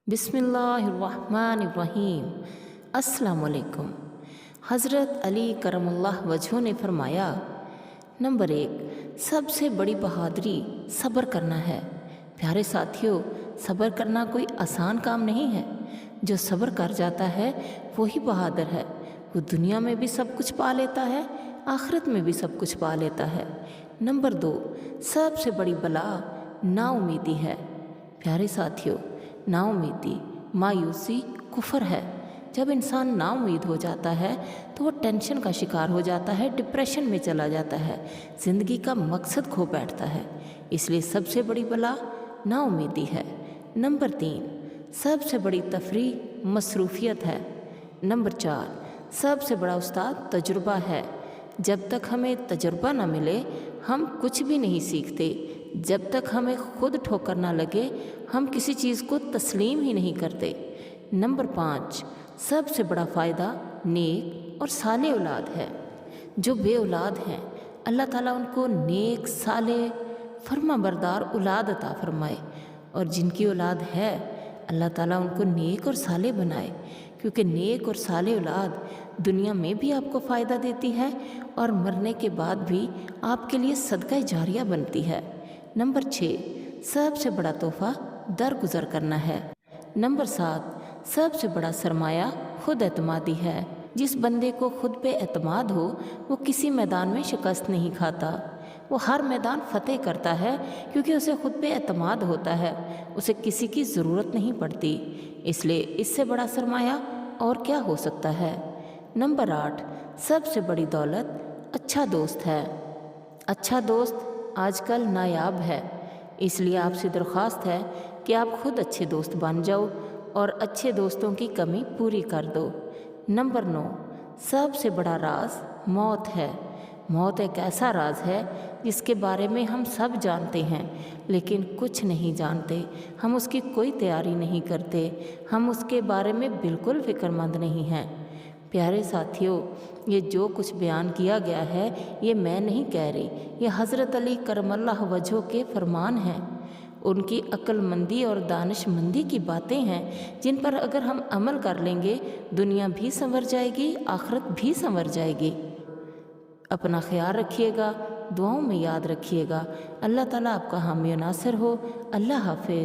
बिस्मिल्लाहिर्रहमानिर्रहीम। अस्सलाम वालेकुम। हज़रत अली करम अल्लाह वजहू ने फरमाया, नंबर 1, सबसे बड़ी बहादुरी सब्र करना है। प्यारे साथियों, सब्र करना कोई आसान काम नहीं है। जो सब्र कर जाता है वही बहादुर है। वो दुनिया में भी सब कुछ पा लेता है, आखिरत में भी सब कुछ पा लेता है। नंबर 2, सबसे बड़ी बला नाउमीदी है। प्यारे साथियों, नाउमीदी, मायूसी कुफर है। जब इंसान नाउमीद हो जाता है तो वो टेंशन का शिकार हो जाता है, डिप्रेशन में चला जाता है, ज़िंदगी का मकसद खो बैठता है। इसलिए सबसे बड़ी बला नाउमीदी है। नंबर 3, सबसे बड़ी तफरीह मसरूफियत है। नंबर 4, सबसे बड़ा उस्ताद तजुर्बा है। जब तक हमें तजुर्बा ना मिले हम कुछ भी नहीं सीखते। जब तक हमें खुद ठोकर ना लगे हम किसी चीज़ को तस्लीम ही नहीं करते। नंबर 5, सबसे बड़ा फ़ायदा नेक और साले औलाद है। जो बे औलाद हैं अल्लाह ताला उनको नेक साले फर्मा बरदार औलाद अता फरमाए, और जिनकी औलाद है अल्लाह ताला उनको नेक और साले बनाए, क्योंकि नेक और साले औलाद दुनिया में भी आपको फ़ायदा देती है और मरने के बाद भी आपके लिए सदका जारिया बनती है। नंबर 6, सबसे बड़ा तोहफ़ा दरगुजर करना है। नंबर 7, सबसे बड़ा सरमाया खुद एतमादी है। जिस बंदे को खुद पे एतमाद हो वो किसी मैदान में शिकस्त नहीं खाता, वो हर मैदान फ़तेह करता है, क्योंकि उसे खुद पे एतमाद होता है, उसे किसी की ज़रूरत नहीं पड़ती। इसलिए इससे बड़ा सरमाया और क्या हो सकता है। नंबर 8, सबसे बड़ी दौलत अच्छा दोस्त है। अच्छा दोस्त आजकल नायाब है, इसलिए आपसे दरख्वास्त है कि आप खुद अच्छे दोस्त बन जाओ और अच्छे दोस्तों की कमी पूरी कर दो। नंबर 9, सबसे बड़ा राज मौत है। मौत एक ऐसा राज है जिसके बारे में हम सब जानते हैं, लेकिन कुछ नहीं जानते। हम उसकी कोई तैयारी नहीं करते, हम उसके बारे में बिल्कुल फ़िक्रमंद नहीं हैं। प्यारे साथियों, ये जो कुछ बयान किया गया है ये मैं नहीं कह रही, ये हज़रत अली करम अल्लाह वजहू के फरमान हैं। उनकी अक्लमंदी और दानिशमंदी की बातें हैं जिन पर अगर हम अमल कर लेंगे दुनिया भी संवर जाएगी, आखिरत भी संवर जाएगी। अपना ख्याल रखिएगा, दुआओं में याद रखिएगा। अल्लाह ताला आपका हामी और नासिर हो। अल्लाह हाफिज़।